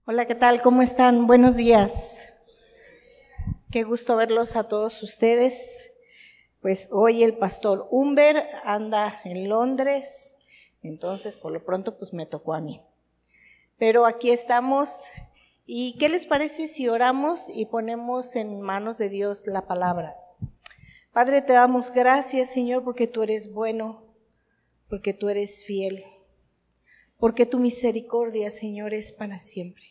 Hola, ¿qué tal? ¿Cómo están? Buenos días. Qué gusto verlos a todos ustedes. Pues hoy el pastor Humber anda en Londres, entonces por lo pronto pues me tocó a mí. Pero aquí estamos. ¿Y qué les parece si oramos y ponemos en manos de Dios la palabra? Padre, te damos gracias, Señor, porque tú eres bueno, porque tú eres fiel, porque tu misericordia, Señor, es para siempre.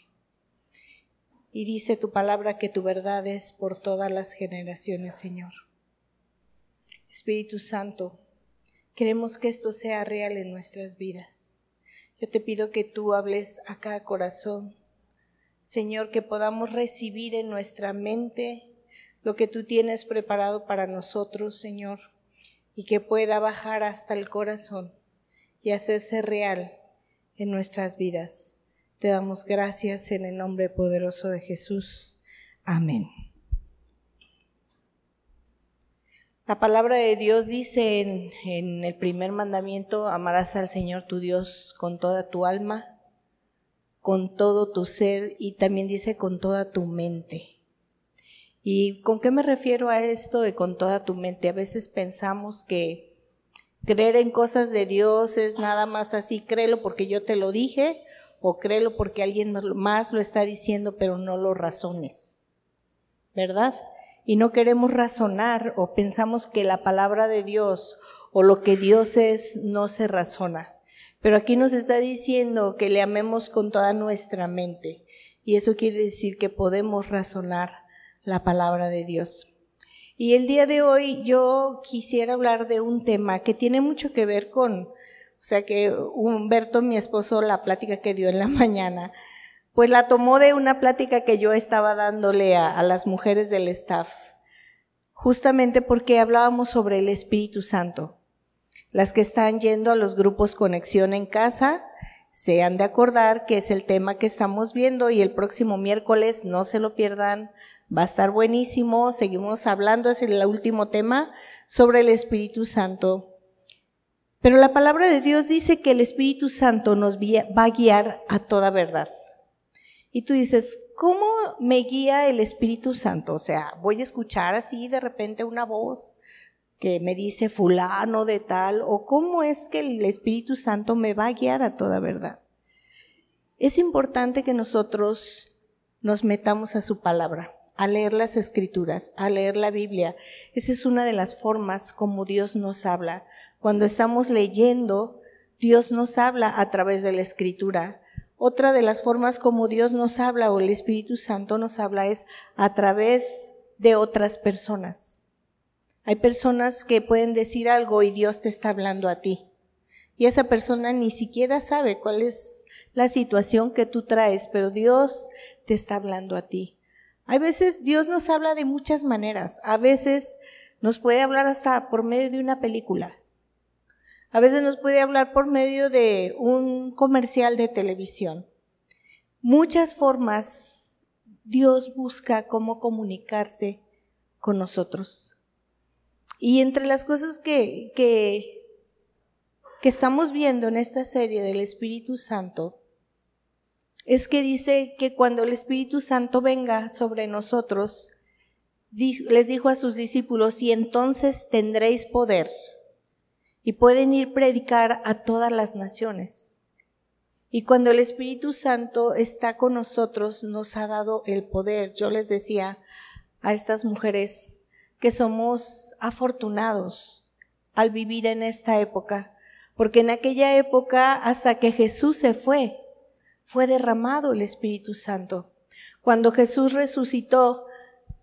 Y dice tu palabra que tu verdad es por todas las generaciones, Señor. Espíritu Santo, queremos que esto sea real en nuestras vidas. Yo te pido que tú hables a cada corazón, Señor, que podamos recibir en nuestra mente lo que tú tienes preparado para nosotros, Señor, y que pueda bajar hasta el corazón y hacerse real en nuestras vidas. Te damos gracias en el nombre poderoso de Jesús. Amén. La palabra de Dios dice en el primer mandamiento: amarás al Señor tu Dios con toda tu alma, con todo tu ser, y también dice con toda tu mente. ¿Y con qué me refiero a esto de con toda tu mente? A veces pensamos que creer en cosas de Dios es nada más así, créelo porque yo te lo dije, o créelo porque alguien más lo está diciendo, pero no lo razones, ¿verdad? Y no queremos razonar, o pensamos que la palabra de Dios o lo que Dios es no se razona. Pero aquí nos está diciendo que le amemos con toda nuestra mente, y eso quiere decir que podemos razonar la palabra de Dios. Y el día de hoy yo quisiera hablar de un tema que tiene mucho que ver con, que Humberto, mi esposo, la plática que dio en la mañana, pues la tomó de una plática que yo estaba dándole a las mujeres del staff, justamente porque hablábamos sobre el Espíritu Santo. Las que están yendo a los grupos Conexión en Casa se han de acordar que es el tema que estamos viendo, y el próximo miércoles no se lo pierdan, va a estar buenísimo. Seguimos hablando, es el último tema sobre el Espíritu Santo. Pero la palabra de Dios dice que el Espíritu Santo nos va a guiar a toda verdad. Y tú dices, ¿cómo me guía el Espíritu Santo? O sea, voy a escuchar así de repente una voz que me dice fulano de tal, o ¿cómo es que el Espíritu Santo me va a guiar a toda verdad? Es importante que nosotros nos metamos a su palabra, a leer las Escrituras, a leer la Biblia. Esa es una de las formas como Dios nos habla. Cuando estamos leyendo, Dios nos habla a través de la Escritura. Otra de las formas como Dios nos habla, o el Espíritu Santo nos habla, es a través de otras personas. Hay personas que pueden decir algo y Dios te está hablando a ti, y esa persona ni siquiera sabe cuál es la situación que tú traes, pero Dios te está hablando a ti. Hay veces Dios nos habla de muchas maneras. A veces nos puede hablar hasta por medio de una película. A veces nos puede hablar por medio de un comercial de televisión. Muchas formas Dios busca cómo comunicarse con nosotros. Y entre las cosas que estamos viendo en esta serie del Espíritu Santo, es que dice que cuando el Espíritu Santo venga sobre nosotros, les dijo a sus discípulos, y entonces tendréis poder, y pueden ir a predicar a todas las naciones. Y cuando el Espíritu Santo está con nosotros, nos ha dado el poder. Yo les decía a estas mujeres que somos afortunados al vivir en esta época, porque en aquella época, hasta que Jesús se fue derramado el Espíritu Santo. Cuando Jesús resucitó,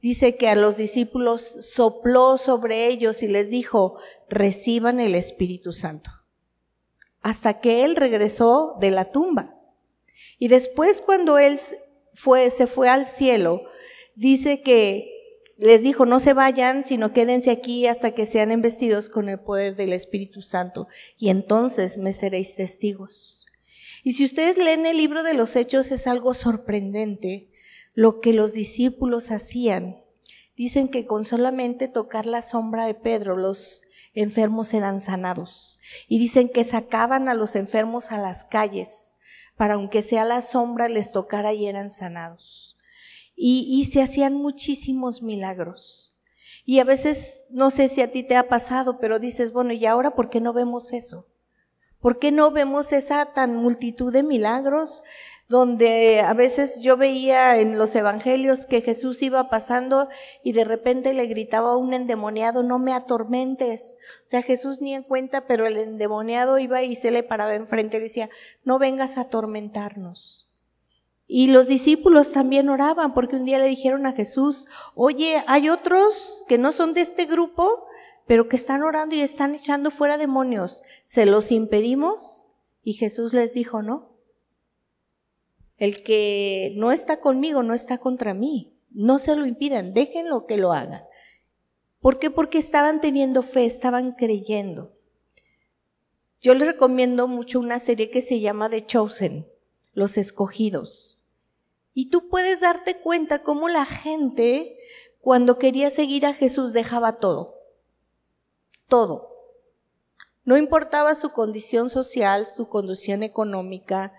dice que a los discípulos sopló sobre ellos y les dijo, reciban el Espíritu Santo. Hasta que Él regresó de la tumba. Y después, cuando Él se fue al cielo, dice que les dijo, no se vayan, sino quédense aquí hasta que sean investidos con el poder del Espíritu Santo, y entonces me seréis testigos. Y si ustedes leen el libro de los Hechos, es algo sorprendente lo que los discípulos hacían. Dicen que con solamente tocar la sombra de Pedro, los enfermos eran sanados. Y dicen que sacaban a los enfermos a las calles para aunque sea la sombra les tocara y eran sanados. Y se hacían muchísimos milagros. Y a veces, no sé si a ti te ha pasado, pero dices, bueno, ¿y ahora por qué no vemos eso? ¿Por qué no vemos esa tan multitud de milagros? Donde a veces yo veía en los evangelios que Jesús iba pasando y de repente le gritaba a un endemoniado, no me atormentes. O sea, Jesús ni en cuenta, pero el endemoniado iba y se le paraba enfrente y decía, no vengas a atormentarnos. Y los discípulos también oraban porque un día le dijeron a Jesús, oye, hay otros que no son de este grupo, pero que están orando y están echando fuera demonios. ¿Se los impedimos? Y Jesús les dijo, no. El que no está conmigo no está contra mí. No se lo impidan, déjenlo que lo hagan. ¿Por qué? Porque estaban teniendo fe, estaban creyendo. Yo les recomiendo mucho una serie que se llama The Chosen, Los Escogidos. Y tú puedes darte cuenta cómo la gente, cuando quería seguir a Jesús, dejaba todo. Todo. No importaba su condición social, su condición económica,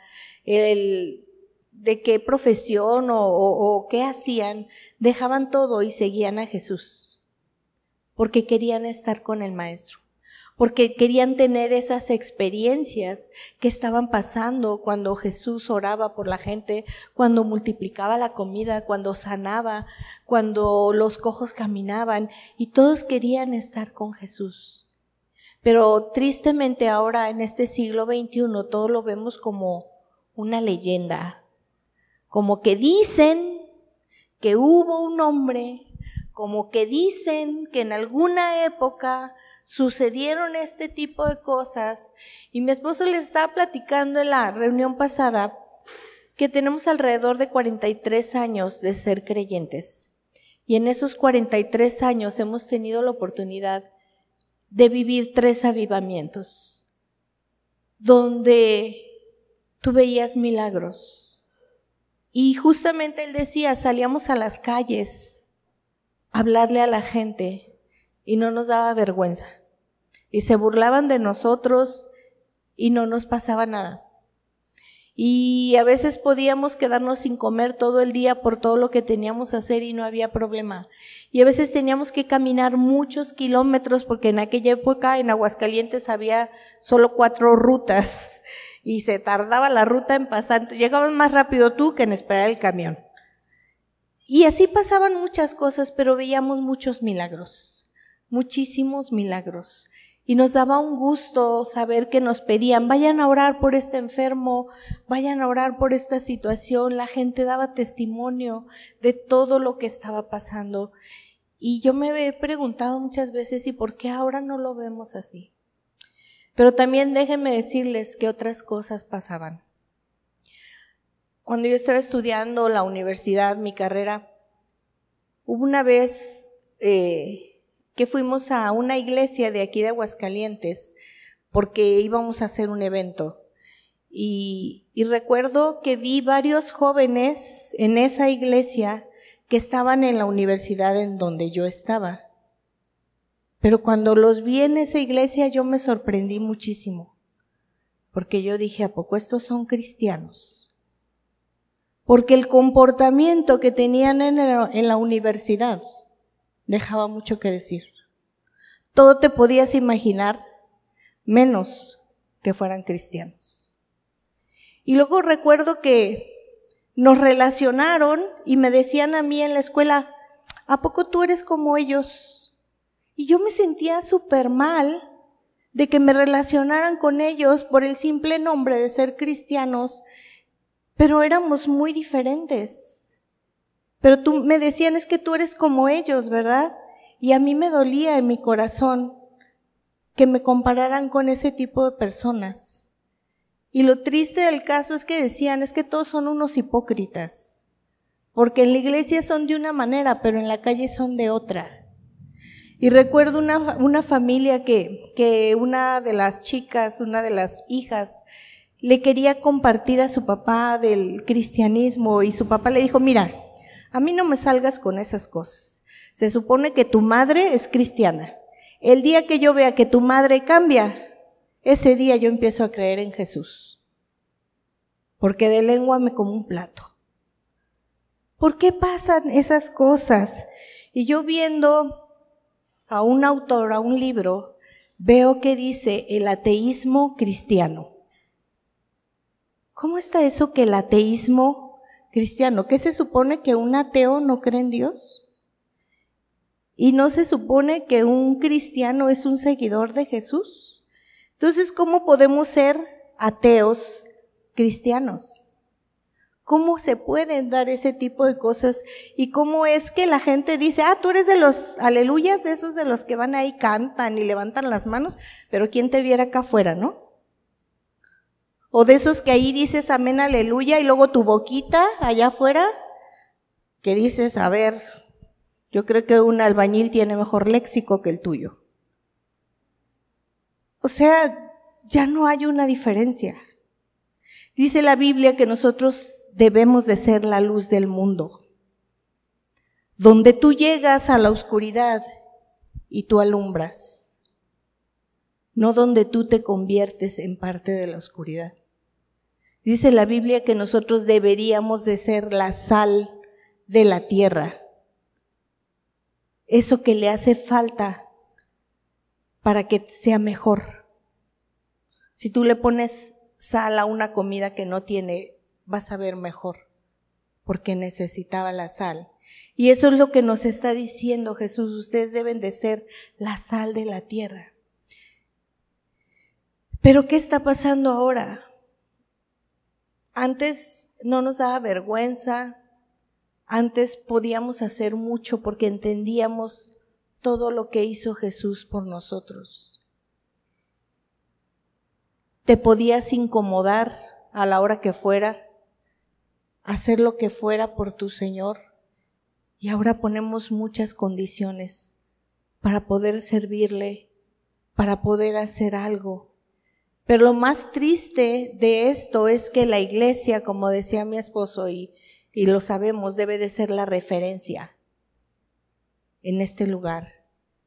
de qué profesión o qué hacían, dejaban todo y seguían a Jesús. Porque querían estar con el Maestro. Porque querían tener esas experiencias que estaban pasando cuando Jesús oraba por la gente, cuando multiplicaba la comida, cuando sanaba, cuando los cojos caminaban, y todos querían estar con Jesús. Pero tristemente ahora en este siglo XXI todo lo vemos como una leyenda, como que dicen que hubo un hombre, como que dicen que en alguna época sucedieron este tipo de cosas. Y mi esposo les estaba platicando en la reunión pasada que tenemos alrededor de 43 años de ser creyentes. Y en esos 43 años hemos tenido la oportunidad de vivir 3 avivamientos, donde tú veías milagros. Y justamente él decía, salíamos a las calles a hablarle a la gente y no nos daba vergüenza. Y se burlaban de nosotros y no nos pasaba nada. Y a veces podíamos quedarnos sin comer todo el día por todo lo que teníamos que hacer y no había problema. Y a veces teníamos que caminar muchos kilómetros porque en aquella época en Aguascalientes había solo 4 rutas y se tardaba la ruta en pasar. Entonces, llegabas más rápido tú que en esperar el camión. Y así pasaban muchas cosas, pero veíamos muchos milagros, muchísimos milagros. Y nos daba un gusto saber que nos pedían, vayan a orar por este enfermo, vayan a orar por esta situación. La gente daba testimonio de todo lo que estaba pasando. Y yo me he preguntado muchas veces, ¿y por qué ahora no lo vemos así? Pero también déjenme decirles que otras cosas pasaban. Cuando yo estaba estudiando la universidad, mi carrera, hubo una vez que fuimos a una iglesia de aquí de Aguascalientes porque íbamos a hacer un evento. Y recuerdo que vi varios jóvenes en esa iglesia que estaban en la universidad en donde yo estaba. Pero cuando los vi en esa iglesia yo me sorprendí muchísimo, porque yo dije, ¿a poco estos son cristianos? Porque el comportamiento que tenían en la universidad dejaba mucho que decir. Todo te podías imaginar, menos que fueran cristianos. Y luego recuerdo que nos relacionaron y me decían a mí en la escuela, ¿a poco tú eres como ellos? Y yo me sentía súper mal de que me relacionaran con ellos por el simple nombre de ser cristianos, pero éramos muy diferentes. Pero me decían, es que tú eres como ellos, ¿verdad? Y a mí me dolía en mi corazón que me compararan con ese tipo de personas. Y lo triste del caso es que decían, es que todos son unos hipócritas, porque en la iglesia son de una manera, pero en la calle son de otra. Y recuerdo una familia que una de las chicas, una de las hijas, le quería compartir a su papá del cristianismo y su papá le dijo, mira, a mí no me salgas con esas cosas. Se supone que tu madre es cristiana. El día que yo vea que tu madre cambia, ese día yo empiezo a creer en Jesús. porque de lengua me como un plato. ¿Por qué pasan esas cosas? Y yo viendo a un autor, a un libro, veo que dice el ateísmo cristiano. ¿Cómo está eso que el ateísmo cristiano? ¿Qué se supone que un ateo no cree en Dios? ¿Y no se supone que un cristiano es un seguidor de Jesús? Entonces, ¿cómo podemos ser ateos cristianos? ¿Cómo se pueden dar ese tipo de cosas? ¿Y cómo es que la gente dice, tú eres de los aleluyas, de esos de los que van ahí, cantan y levantan las manos, pero quién te viera acá afuera, ¿no? O de esos que ahí dices amén, aleluya, y luego tu boquita allá afuera, que dices, a ver, yo creo que un albañil tiene mejor léxico que el tuyo. O sea, ya no hay una diferencia. Dice la Biblia que nosotros debemos de ser la luz del mundo. Donde tú llegas a la oscuridad y tú alumbras. No donde tú te conviertes en parte de la oscuridad. Dice la Biblia que nosotros deberíamos de ser la sal de la tierra. Eso que le hace falta para que sea mejor. Si tú le pones sal a una comida que no tiene, vas a ver mejor, porque necesitaba la sal. Y eso es lo que nos está diciendo Jesús, ustedes deben de ser la sal de la tierra. Pero ¿qué está pasando ahora? Antes no nos daba vergüenza, antes podíamos hacer mucho porque entendíamos todo lo que hizo Jesús por nosotros. Te podías incomodar a la hora que fuera, hacer lo que fuera por tu Señor. Y ahora ponemos muchas condiciones para poder servirle, para poder hacer algo. Pero lo más triste de esto es que la iglesia, como decía mi esposo, y lo sabemos, debe de ser la referencia en este lugar,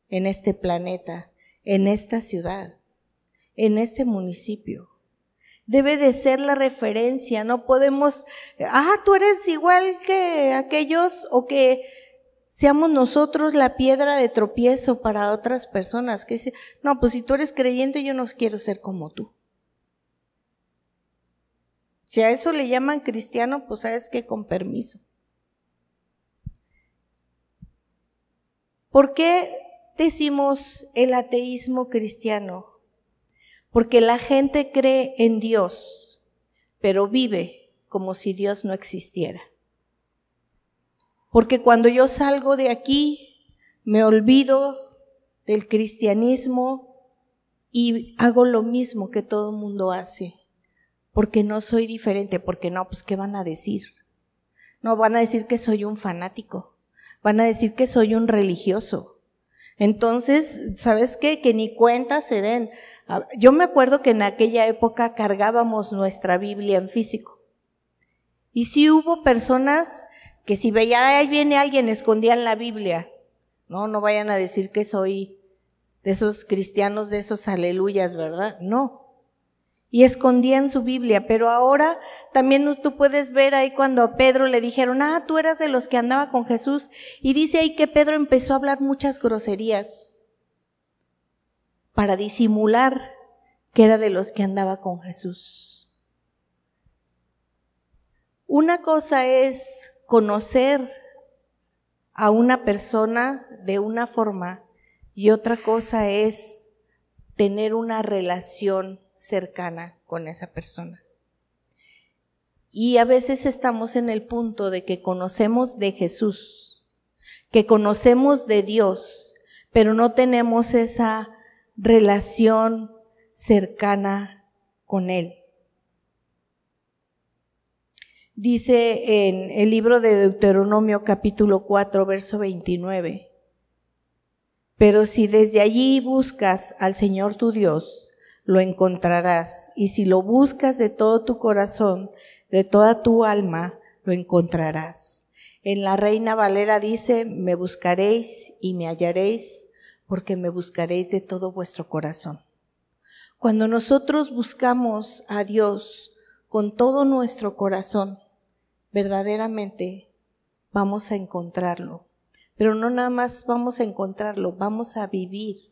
en este planeta, en esta ciudad, en este municipio. Debe de ser la referencia, no podemos, tú eres igual que aquellos, o que seamos nosotros la piedra de tropiezo para otras personas, que dicen, no, pues si tú eres creyente yo no quiero ser como tú. Si a eso le llaman cristiano, pues sabes que con permiso. ¿Por qué decimos el ateísmo cristiano? Porque la gente cree en Dios, pero vive como si Dios no existiera. Porque cuando yo salgo de aquí, me olvido del cristianismo y hago lo mismo que todo el mundo hace. Porque no soy diferente, porque no, pues ¿qué van a decir? No, van a decir que soy un fanático, van a decir que soy un religioso. Entonces, ¿sabes qué? Que ni cuenta se den. Yo me acuerdo que en aquella época cargábamos nuestra Biblia en físico. Y sí hubo personas que si veían, ahí viene alguien, escondían la Biblia. No vayan a decir que soy de esos cristianos, de esos aleluyas, ¿verdad? No. Y escondían su Biblia, pero ahora también tú puedes ver ahí cuando a Pedro le dijeron, tú eras de los que andaba con Jesús, y dice ahí que Pedro empezó a hablar muchas groserías para disimular que era de los que andaba con Jesús. Una cosa es conocer a una persona de una forma y otra cosa es tener una relación cercana con esa persona. Y a veces estamos en el punto de que conocemos de Jesús, que conocemos de Dios, pero no tenemos esa relación cercana con Él. Dice en el libro de Deuteronomio capítulo 4, verso 29, pero si desde allí buscas al Señor tu Dios, lo encontrarás, y si lo buscas de todo tu corazón, de toda tu alma, lo encontrarás. En la Reina Valera dice, me buscaréis y me hallaréis, porque me buscaréis de todo vuestro corazón. Cuando nosotros buscamos a Dios con todo nuestro corazón, verdaderamente vamos a encontrarlo. Pero no nada más vamos a encontrarlo, vamos a vivir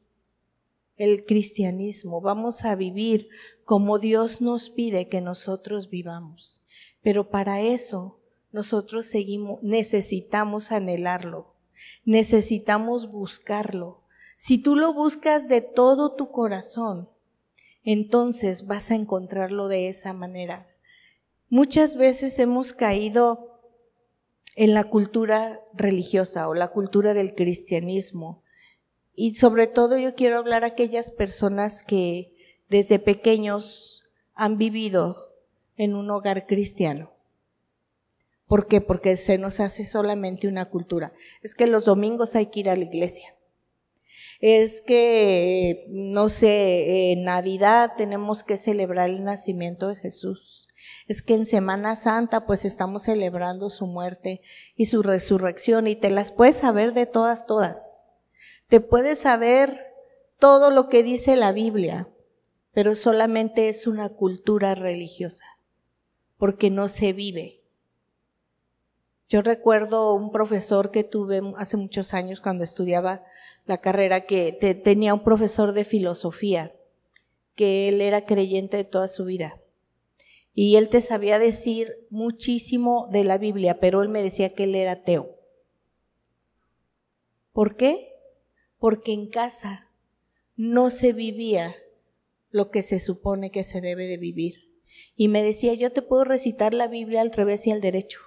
el cristianismo, vamos a vivir como Dios nos pide que nosotros vivamos. Pero para eso nosotros necesitamos anhelarlo, necesitamos buscarlo. Si tú lo buscas de todo tu corazón, entonces vas a encontrarlo de esa manera. Muchas veces hemos caído en la cultura religiosa o la cultura del cristianismo. Y sobre todo yo quiero hablar a aquellas personas que desde pequeños han vivido en un hogar cristiano. ¿Por qué? Porque se nos hace solamente una cultura. Es que los domingos hay que ir a la iglesia. Es que, no sé, en Navidad tenemos que celebrar el nacimiento de Jesús. Es que en Semana Santa pues estamos celebrando su muerte y su resurrección, y te las puedes saber de todas. Te puedes saber todo lo que dice la Biblia, pero solamente es una cultura religiosa, porque no se vive. Yo recuerdo un profesor que tuve hace muchos años cuando estudiaba la carrera, que tenía un profesor de filosofía, que él era creyente de toda su vida. Y él te sabía decir muchísimo de la Biblia, pero él me decía que él era ateo. ¿Por qué? Porque en casa no se vivía lo que se supone que se debe de vivir. Y me decía, yo te puedo recitar la Biblia al revés y al derecho,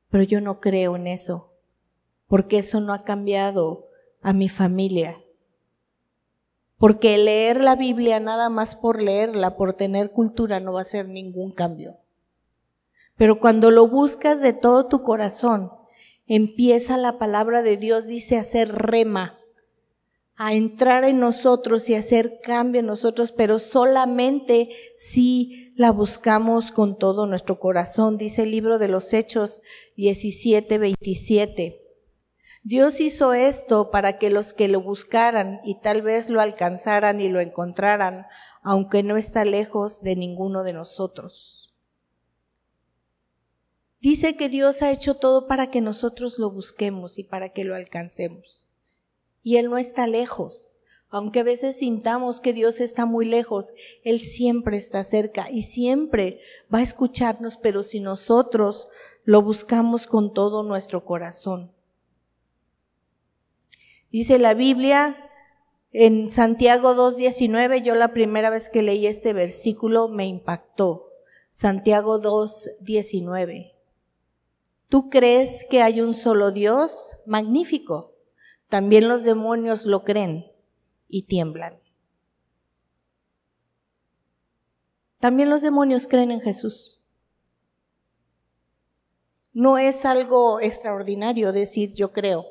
pero yo no creo en eso, porque eso no ha cambiado a mi familia. Porque leer la Biblia nada más por leerla, por tener cultura, no va a hacer ningún cambio. Pero cuando lo buscas de todo tu corazón, empieza la palabra de Dios, dice, a hacer rema, a entrar en nosotros y hacer cambio en nosotros, pero solamente si la buscamos con todo nuestro corazón. Dice el libro de los Hechos 17:27. Dios hizo esto para que los que lo buscaran y tal vez lo alcanzaran y lo encontraran, aunque no está lejos de ninguno de nosotros. Dice que Dios ha hecho todo para que nosotros lo busquemos y para que lo alcancemos. Y Él no está lejos. Aunque a veces sintamos que Dios está muy lejos, Él siempre está cerca y siempre va a escucharnos, pero si nosotros lo buscamos con todo nuestro corazón. Dice la Biblia en Santiago 2:19, yo la primera vez que leí este versículo me impactó. Santiago 2:19. ¿Tú crees que hay un solo Dios? Magnífico. También los demonios lo creen y tiemblan. También los demonios creen en Jesús. No es algo extraordinario decir yo creo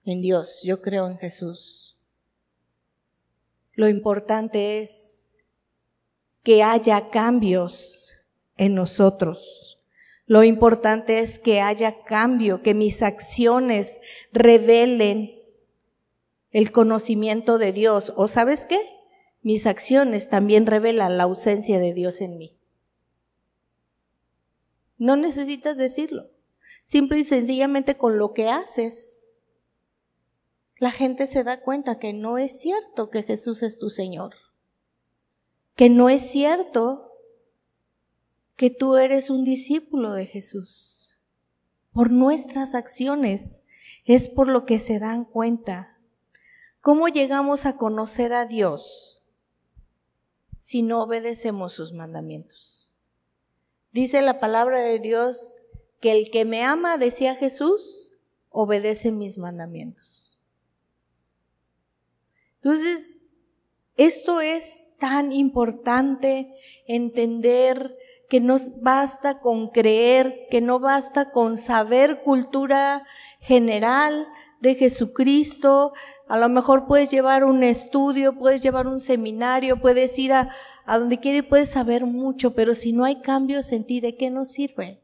en Dios, yo creo en Jesús. Lo importante es que haya cambios en nosotros. Lo importante es que haya cambio, que mis acciones revelen el conocimiento de Dios. ¿O sabes qué? Mis acciones también revelan la ausencia de Dios en mí. No necesitas decirlo. Simple y sencillamente con lo que haces, la gente se da cuenta que no es cierto que Jesús es tu Señor. Que no es cierto que tú eres un discípulo de Jesús. Por nuestras acciones es por lo que se dan cuenta. ¿Cómo llegamos a conocer a Dios si no obedecemos sus mandamientos? Dice la palabra de Dios que el que me ama, decía Jesús, obedece mis mandamientos. Entonces, esto es tan importante entender que no basta con creer, que no basta con saber cultura general de Jesucristo. A lo mejor puedes llevar un estudio, puedes llevar un seminario, puedes ir a donde quieras y puedes saber mucho, pero si no hay cambios en ti, ¿de qué nos sirve?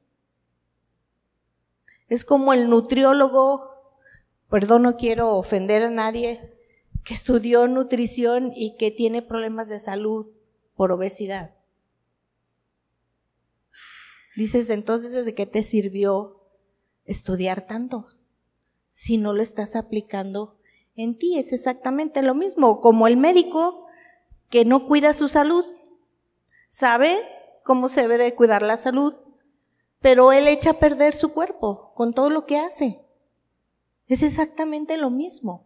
Es como el nutriólogo, perdón, no quiero ofender a nadie, que estudió nutrición y que tiene problemas de salud por obesidad. Dices, entonces, ¿de qué te sirvió estudiar tanto si no lo estás aplicando en ti? Es exactamente lo mismo, como el médico que no cuida su salud, sabe cómo se debe de cuidar la salud, pero él echa a perder su cuerpo con todo lo que hace. Es exactamente lo mismo.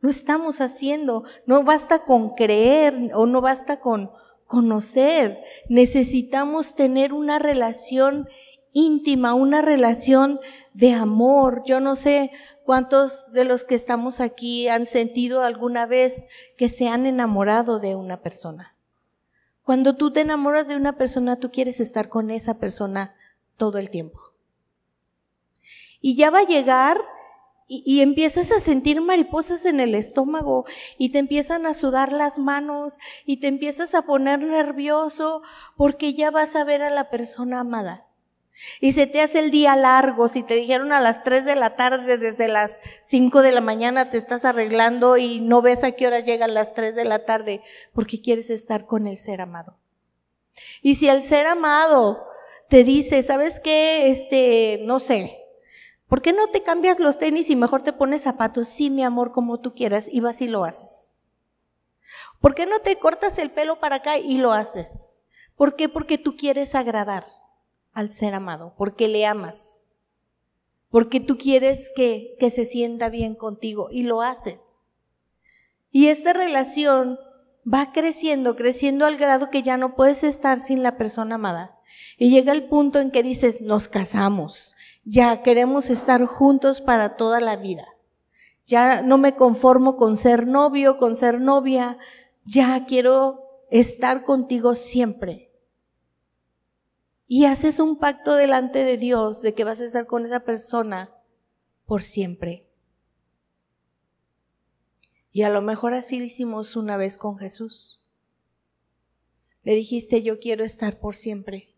No estamos haciendo, no basta con creer o no basta con conocer, necesitamos tener una relación íntima, una relación de amor. Yo no sé cuántos de los que estamos aquí han sentido alguna vez que se han enamorado de una persona. Cuando tú te enamoras de una persona, tú quieres estar con esa persona todo el tiempo. Y ya va a llegar y empiezas a sentir mariposas en el estómago y te empiezan a sudar las manos y te empiezas a poner nervioso porque ya vas a ver a la persona amada. Y se te hace el día largo. Si te dijeron a las 3 de la tarde, desde las 5 de la mañana te estás arreglando y no ves a qué horas llegan las 3 de la tarde porque quieres estar con el ser amado. Y si el ser amado te dice, ¿sabes qué? No sé, ¿por qué no te cambias los tenis y mejor te pones zapatos? Sí, mi amor, como tú quieras, y vas y lo haces. ¿Por qué no te cortas el pelo para acá y lo haces? ¿Por qué? Porque tú quieres agradar al ser amado, porque le amas, porque tú quieres que se sienta bien contigo y lo haces. Y esta relación va creciendo al grado que ya no puedes estar sin la persona amada. Y llega el punto en que dices, nos casamos, ya queremos estar juntos para toda la vida. Ya no me conformo con ser novio, con ser novia, ya quiero estar contigo siempre. Y haces un pacto delante de Dios de que vas a estar con esa persona por siempre. Y a lo mejor así lo hicimos una vez con Jesús. Le dijiste, yo quiero estar por siempre.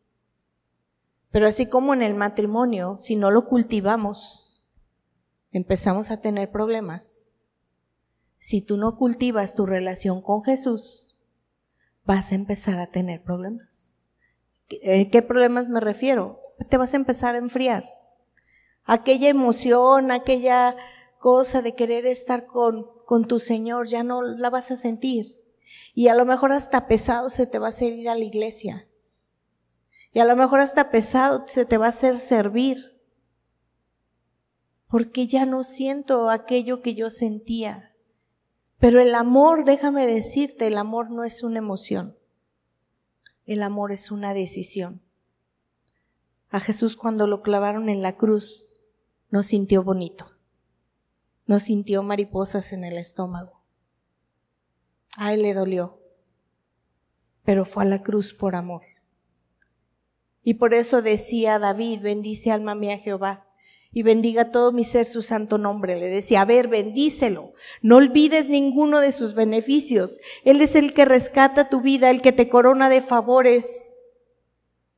Pero así como en el matrimonio, si no lo cultivamos, empezamos a tener problemas. Si tú no cultivas tu relación con Jesús, vas a empezar a tener problemas. ¿Qué problemas me refiero? Te vas a empezar a enfriar. Aquella emoción, aquella cosa de querer estar con tu Señor, ya no la vas a sentir. Y a lo mejor hasta pesado se te va a hacer ir a la iglesia. Y a lo mejor hasta pesado se te va a hacer servir. Porque ya no siento aquello que yo sentía. Pero el amor, déjame decirte, el amor no es una emoción. El amor es una decisión. A Jesús cuando lo clavaron en la cruz, no sintió bonito. No sintió mariposas en el estómago. A él le dolió. Pero fue a la cruz por amor. Y por eso decía David, bendice alma mía Jehová, y bendiga todo mi ser su santo nombre. Le decía, a ver, bendícelo, no olvides ninguno de sus beneficios. Él es el que rescata tu vida, el que te corona de favores,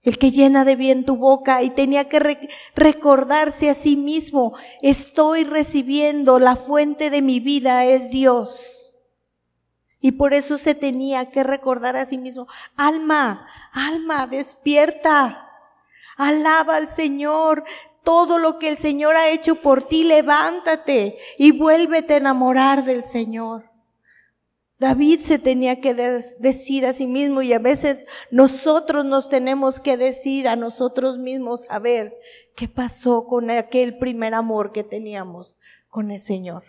el que llena de bien tu boca. Y tenía que recordarse a sí mismo, estoy recibiendo, la fuente de mi vida es Dios. Y por eso se tenía que recordar a sí mismo, alma, alma, despierta, alaba al Señor. Todo lo que el Señor ha hecho por ti, levántate y vuélvete a enamorar del Señor. David se tenía que decir a sí mismo, y a veces nosotros nos tenemos que decir a nosotros mismos, a ver, ¿qué pasó con aquel primer amor que teníamos con el Señor?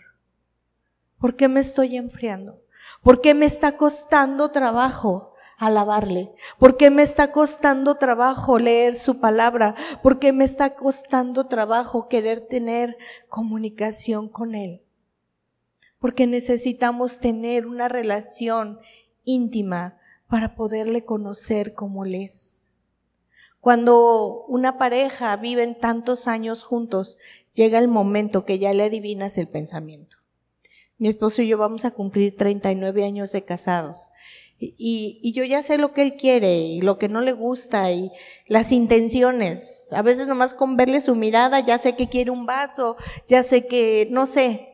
¿Por qué me estoy enfriando? ¿Por qué me está costando trabajo alabarle? ¿Por qué me está costando trabajo leer su palabra? ¿Por qué me está costando trabajo querer tener comunicación con Él? Porque necesitamos tener una relación íntima para poderle conocer como Él es. Cuando una pareja vive tantos años juntos, llega el momento que ya le adivinas el pensamiento. Mi esposo y yo vamos a cumplir 39 años de casados. Y yo ya sé lo que él quiere y lo que no le gusta y las intenciones. A veces nomás con verle su mirada ya sé que quiere un vaso, ya sé que, no sé,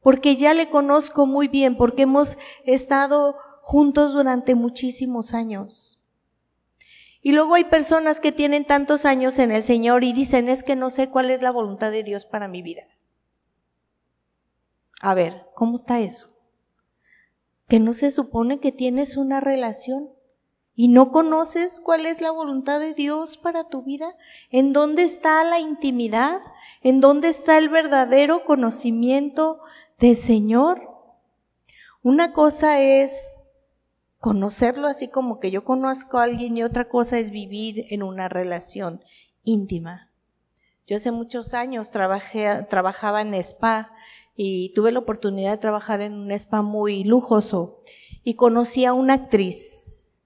porque ya le conozco muy bien, porque hemos estado juntos durante muchísimos años. Y luego hay personas que tienen tantos años en el Señor y dicen, es que no sé cuál es la voluntad de Dios para mi vida. A ver, ¿cómo está eso? ¿Que no se supone que tienes una relación y no conoces cuál es la voluntad de Dios para tu vida? ¿En dónde está la intimidad? ¿En dónde está el verdadero conocimiento del Señor? Una cosa es conocerlo así como que yo conozco a alguien y otra cosa es vivir en una relación íntima. Yo hace muchos años trabajaba en spa y tuve la oportunidad de trabajar en un spa muy lujoso y conocí a una actriz.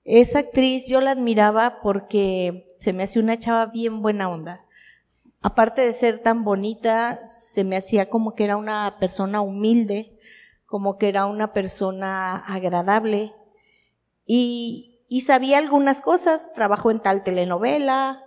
Esa actriz yo la admiraba porque se me hacía una chava bien buena onda. Aparte de ser tan bonita, se me hacía como que era una persona humilde, como que era una persona agradable y sabía algunas cosas. Trabajó en tal telenovela,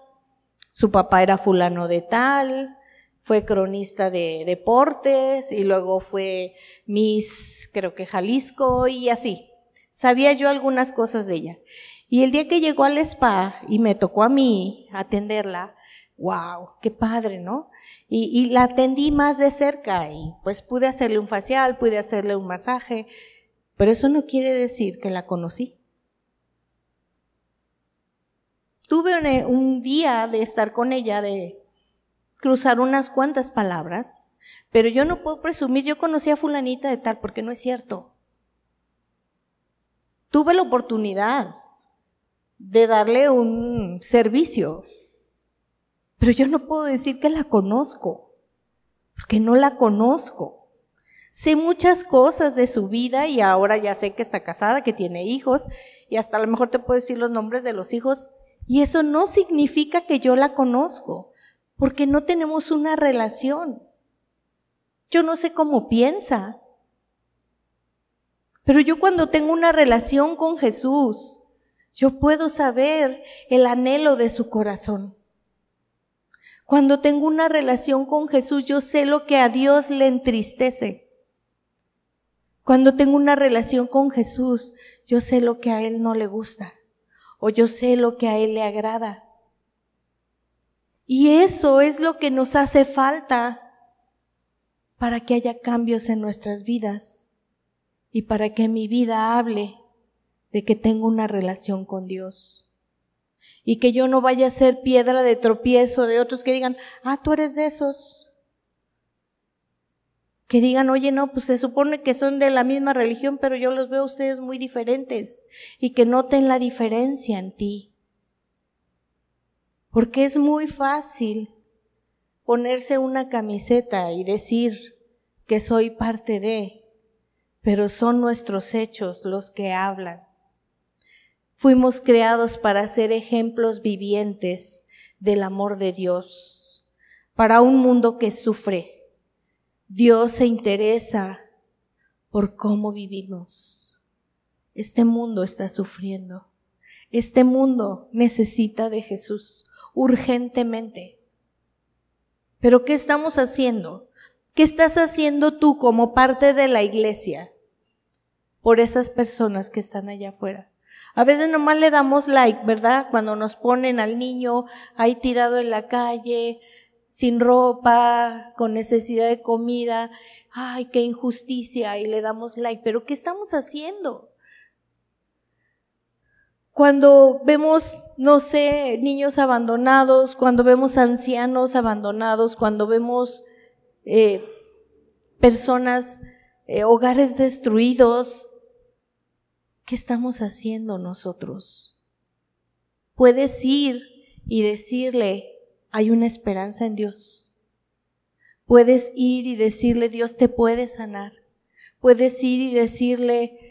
su papá era fulano de tal, fue cronista de deportes y luego fue Miss, creo que Jalisco y así. Sabía yo algunas cosas de ella. Y el día que llegó al spa y me tocó a mí atenderla, wow, qué padre, ¿no? Y la atendí más de cerca y pues pude hacerle un facial, pude hacerle un masaje, pero eso no quiere decir que la conocí. Tuve un día de estar con ella, de cruzar unas cuantas palabras, pero yo no puedo presumir, yo conocí a fulanita de tal, porque no es cierto. Tuve la oportunidad de darle un servicio, pero yo no puedo decir que la conozco, porque no la conozco. Sé muchas cosas de su vida y ahora ya sé que está casada, que tiene hijos y hasta a lo mejor te puedo decir los nombres de los hijos y eso no significa que yo la conozco, porque no tenemos una relación. Yo no sé cómo piensa, pero yo cuando tengo una relación con Jesús, yo puedo saber el anhelo de su corazón. Cuando tengo una relación con Jesús, yo sé lo que a Dios le entristece. Cuando tengo una relación con Jesús, yo sé lo que a Él no le gusta, o yo sé lo que a Él le agrada. Y eso es lo que nos hace falta para que haya cambios en nuestras vidas y para que mi vida hable de que tengo una relación con Dios. Y que yo no vaya a ser piedra de tropiezo de otros que digan, tú eres de esos. Que digan, oye, no, pues se supone que son de la misma religión, pero yo los veo a ustedes muy diferentes. Y que noten la diferencia en ti. Porque es muy fácil ponerse una camiseta y decir que soy parte de, pero son nuestros hechos los que hablan. Fuimos creados para ser ejemplos vivientes del amor de Dios, para un mundo que sufre. Dios se interesa por cómo vivimos. Este mundo está sufriendo. Este mundo necesita de Jesús urgentemente. ¿Pero qué estamos haciendo? ¿Qué estás haciendo tú como parte de la iglesia por esas personas que están allá afuera? A veces nomás le damos like, ¿verdad? Cuando nos ponen al niño ahí tirado en la calle, sin ropa, con necesidad de comida. ¡Ay, qué injusticia! Y le damos like. ¿Pero qué estamos haciendo? Cuando vemos, no sé, niños abandonados, cuando vemos ancianos abandonados, cuando vemos personas, hogares destruidos, ¿qué estamos haciendo nosotros? Puedes ir y decirle, hay una esperanza en Dios. Puedes ir y decirle, Dios te puede sanar. Puedes ir y decirle,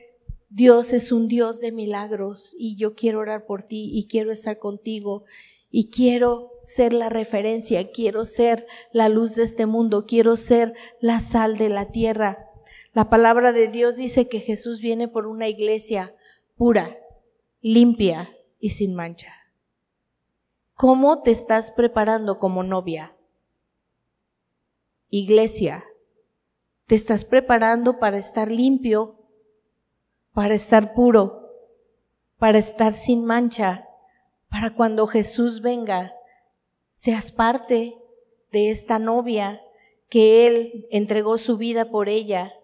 Dios es un Dios de milagros y yo quiero orar por ti y quiero estar contigo y quiero ser la referencia, quiero ser la luz de este mundo, quiero ser la sal de la tierra. La palabra de Dios dice que Jesús viene por una iglesia pura, limpia y sin mancha. ¿Cómo te estás preparando como novia? Iglesia, ¿te estás preparando para estar limpio, para estar puro, para estar sin mancha, para cuando Jesús venga, seas parte de esta novia que Él entregó su vida por ella.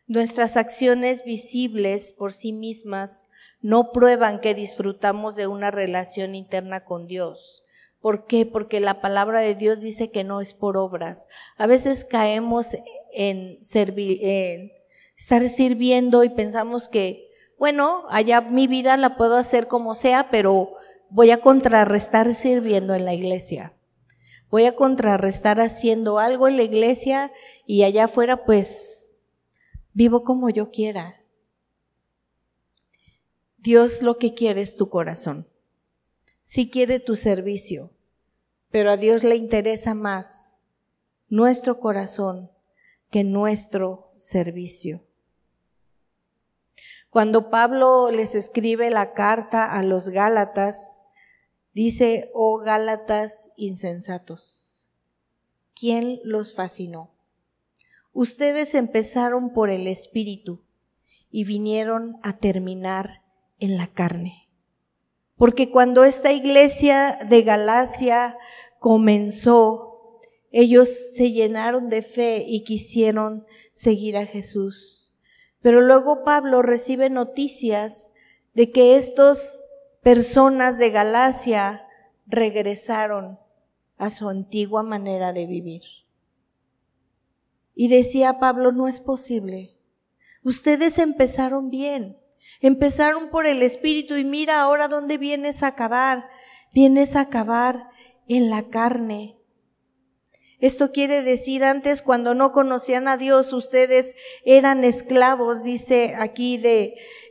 Nuestras acciones visibles por sí mismas no prueban que disfrutamos de una relación interna con Dios. ¿Por qué? Porque la palabra de Dios dice que no es por obras. A veces caemos en estar sirviendo y pensamos que, bueno, allá mi vida la puedo hacer como sea, pero voy a contrarrestar sirviendo en la iglesia. Voy a contrarrestar haciendo algo en la iglesia y allá afuera pues vivo como yo quiera. Dios lo que quiere es tu corazón. Sí quiere tu servicio, pero a Dios le interesa más nuestro corazón que nuestro servicio. Cuando Pablo les escribe la carta a los Gálatas, dice: oh Gálatas insensatos, ¿quién los fascinó? Ustedes empezaron por el Espíritu y vinieron a terminar en la carne. Porque cuando esta iglesia de Galacia comenzó, ellos se llenaron de fe y quisieron seguir a Jesús. Pero luego Pablo recibe noticias de que estas personas de Galacia regresaron a su antigua manera de vivir. Y decía Pablo: no es posible. Ustedes empezaron bien. Empezaron por el Espíritu y mira ahora dónde vienes a acabar. Vienes a acabar en la carne. Esto quiere decir, antes cuando no conocían a Dios, ustedes eran esclavos, dice aquí,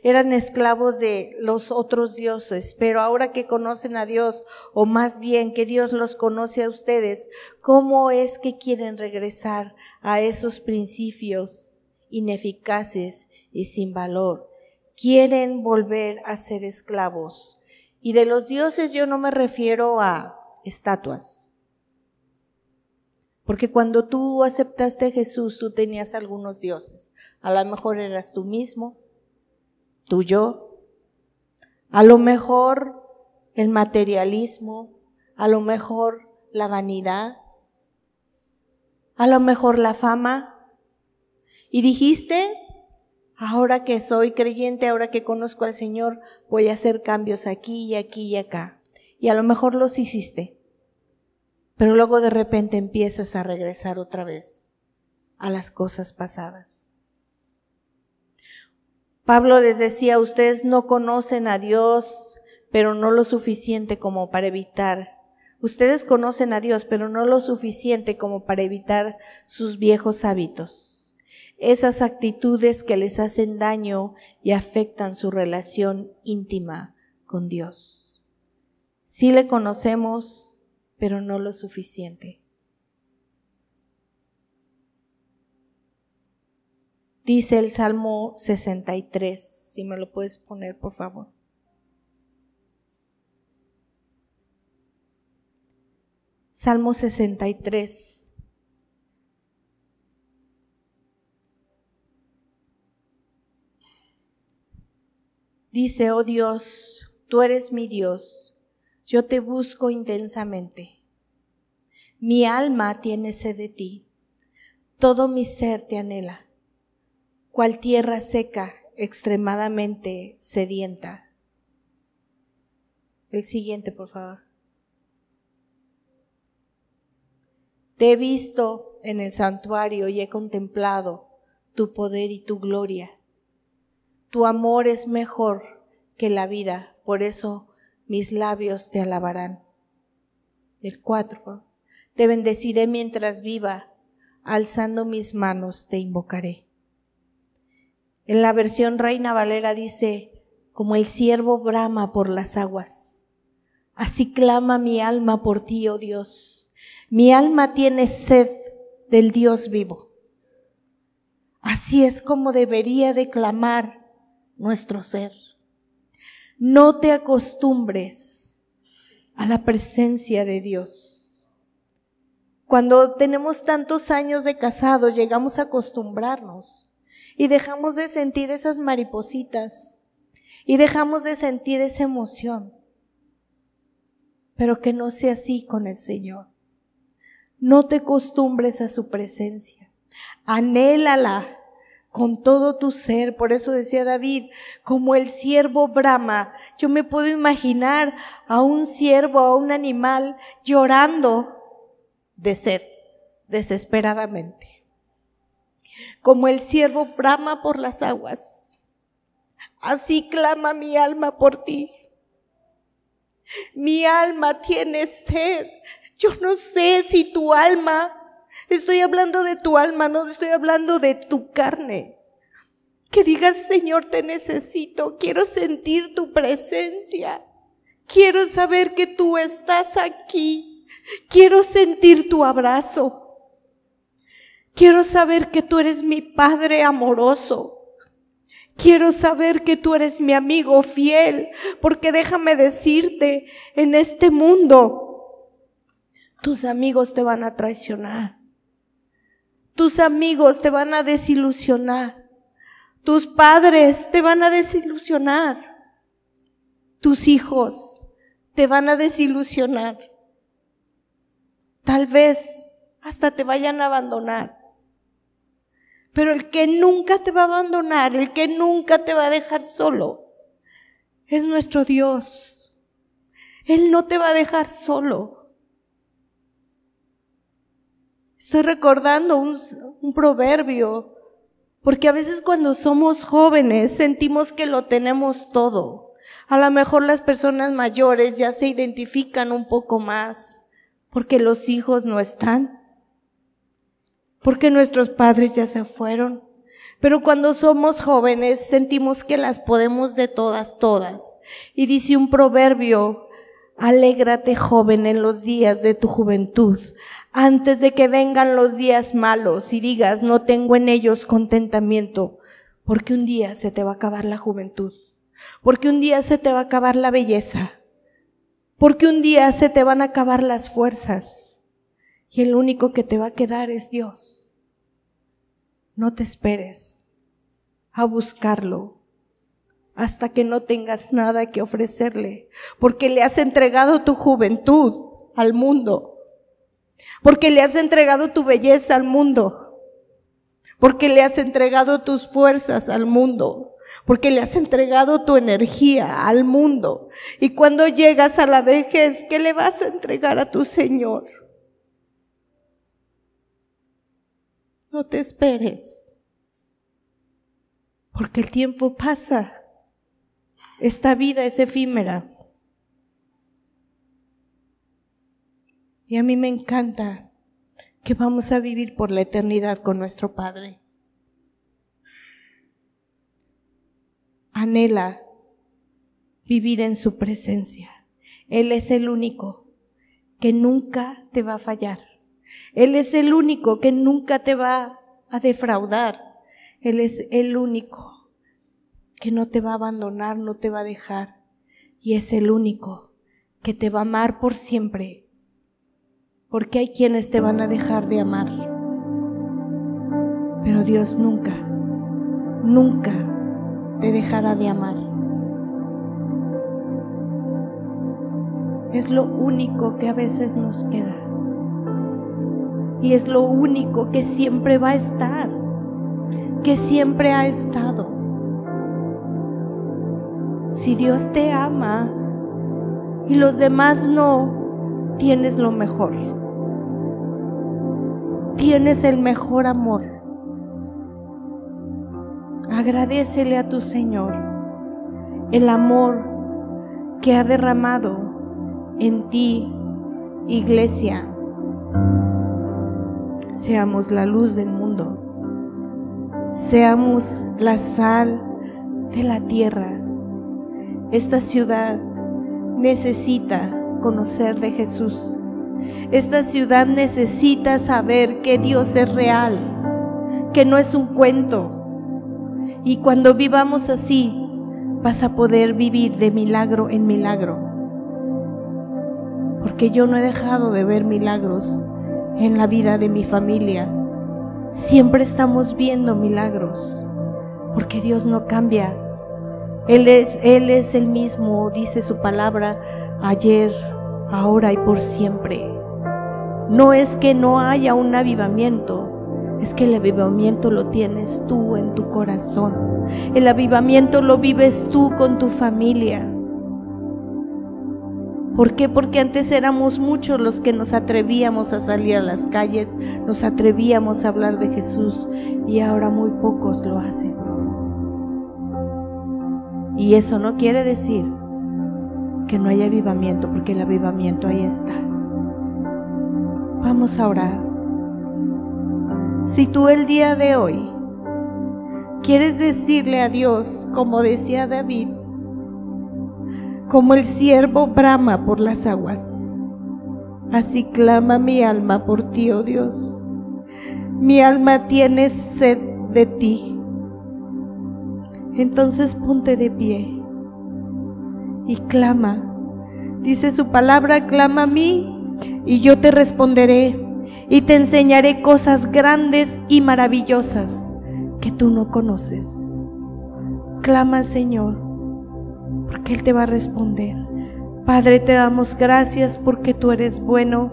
eran esclavos de los otros dioses, pero ahora que conocen a Dios, o más bien que Dios los conoce a ustedes, ¿cómo es que quieren regresar a esos principios ineficaces y sin valor? Quieren volver a ser esclavos. Y de los dioses yo no me refiero a estatuas. Porque cuando tú aceptaste a Jesús, tú tenías algunos dioses. A lo mejor eras tú mismo, tu yo. A lo mejor el materialismo, a lo mejor la vanidad, a lo mejor la fama. Y dijiste: ahora que soy creyente, ahora que conozco al Señor, voy a hacer cambios aquí y aquí y acá. Y a lo mejor los hiciste. Pero luego de repente empiezas a regresar otra vez a las cosas pasadas. Pablo les decía: ustedes no conocen a Dios, pero no lo suficiente como para evitar. Ustedes conocen a Dios, pero no lo suficiente como para evitar sus viejos hábitos. Esas actitudes que les hacen daño y afectan su relación íntima con Dios. Sí le conocemos, pero no lo suficiente. Dice el Salmo 63, si me lo puedes poner, por favor. Salmo 63. Dice: oh Dios, tú eres mi Dios. Yo te busco intensamente. Mi alma tiene sed de ti. Todo mi ser te anhela. Cual tierra seca, extremadamente sedienta. El siguiente, por favor. Te he visto en el santuario y he contemplado tu poder y tu gloria. Tu amor es mejor que la vida, por eso mis labios te alabarán. El 4. Te bendeciré mientras viva, alzando mis manos te invocaré. En la versión Reina Valera dice: como el ciervo brama por las aguas, así clama mi alma por ti, oh Dios. Mi alma tiene sed del Dios vivo. Así es como debería de clamar nuestro ser. No te acostumbres a la presencia de Dios. Cuando tenemos tantos años de casados, llegamos a acostumbrarnos y dejamos de sentir esas maripositas y dejamos de sentir esa emoción. pero que no sea así con el Señor. No te acostumbres a su presencia. Anhélala con todo tu ser. Por eso decía David, como el ciervo brama. Yo me puedo imaginar a un ciervo, a un animal llorando de sed, desesperadamente. Como el ciervo brama por las aguas, así clama mi alma por ti. Mi alma tiene sed. Yo no sé si tu alma, estoy hablando de tu alma, no estoy hablando de tu carne. Que digas, Señor, te necesito, quiero sentir tu presencia, quiero saber que tú estás aquí, quiero sentir tu abrazo, quiero saber que tú eres mi Padre amoroso. Quiero saber que tú eres mi amigo fiel, porque déjame decirte, en este mundo, tus amigos te van a traicionar. Tus amigos te van a desilusionar. Tus padres te van a desilusionar. Tus hijos te van a desilusionar. Tal vez hasta te vayan a abandonar. Pero el que nunca te va a abandonar, el que nunca te va a dejar solo, es nuestro Dios. Él no te va a dejar solo. Estoy recordando un proverbio, porque a veces cuando somos jóvenes sentimos que lo tenemos todo. A lo mejor las personas mayores ya se identifican un poco más, porque los hijos no están. Porque nuestros padres ya se fueron. Pero cuando somos jóvenes sentimos que las podemos de todas. Y dice un proverbio, alégrate joven en los días de tu juventud, antes de que vengan los días malos y digas no tengo en ellos contentamiento, porque un día se te va a acabar la juventud, porque un día se te va a acabar la belleza, porque un día se te van a acabar las fuerzas. Y el único que te va a quedar es Dios. No te esperes a buscarlo hasta que no tengas nada que ofrecerle, porque le has entregado tu juventud al mundo, porque le has entregado tu belleza al mundo, porque le has entregado tus fuerzas al mundo, porque le has entregado tu energía al mundo. Y cuando llegas a la vejez, ¿qué le vas a entregar a tu Señor? No te esperes, porque el tiempo pasa. Esta vida es efímera. Y a mí me encanta que vamos a vivir por la eternidad con nuestro Padre. Anhela vivir en su presencia. Él es el único que nunca te va a fallar. Él es el único que nunca te va a defraudar. Él es el único que no te va a abandonar, no te va a dejar. Y es el único que te va a amar por siempre. Porque hay quienes te van a dejar de amar. Pero Dios nunca, nunca te dejará de amar. Es lo único que a veces nos queda. Y es lo único que siempre va a estar, que siempre ha estado. Si Dios te ama y los demás no, tienes lo mejor. Tienes el mejor amor. Agradécele a tu Señor el amor que ha derramado en ti, iglesia. Seamos la luz del mundo, seamos la sal de la tierra. Esta ciudad necesita conocer de Jesús. Esta ciudad necesita saber que Dios es real, que no es un cuento. Y cuando vivamos así, vas a poder vivir de milagro en milagro. Porque yo no he dejado de ver milagros en la vida de mi familia. Siempre estamos viendo milagros, porque Dios no cambia. Él es el mismo, dice su palabra, ayer, ahora y por siempre. No es que no haya un avivamiento, es que el avivamiento lo tienes tú en tu corazón. El avivamiento lo vives tú con tu familia. ¿Por qué? Porque antes éramos muchos los que nos atrevíamos a salir a las calles, nos atrevíamos a hablar de Jesús, y ahora muy pocos lo hacen. Y eso no quiere decir que no haya avivamiento, porque el avivamiento ahí está. Vamos a orar. Si tú el día de hoy quieres decirle a Dios, como decía David, como el ciervo brama por las aguas, así clama mi alma por ti, oh Dios. Mi alma tiene sed de ti. Entonces ponte de pie y clama. Dice su palabra: clama a mí y yo te responderé y te enseñaré cosas grandes y maravillosas que tú no conoces. Clama, Señor, porque Él te va a responder. Padre, te damos gracias porque tú eres bueno,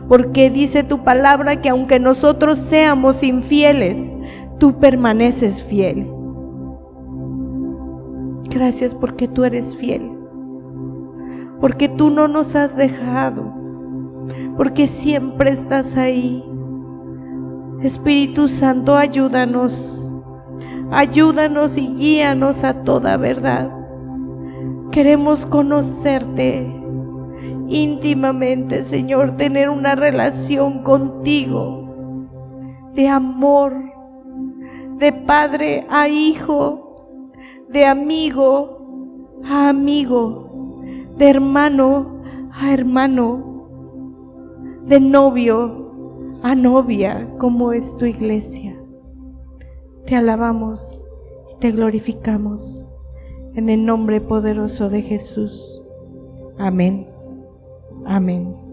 porque dice tu palabra que aunque nosotros seamos infieles, tú permaneces fiel. Gracias porque tú eres fiel, porque tú no nos has dejado, porque siempre estás ahí. Espíritu Santo, ayúdanos y guíanos a toda verdad. Queremos conocerte íntimamente, Señor, tener una relación contigo de amor, de padre a hijo, de amigo a amigo, de hermano a hermano, de novio a novia, como es tu iglesia. Te alabamos y te glorificamos en el nombre poderoso de Jesús. Amén. Amén.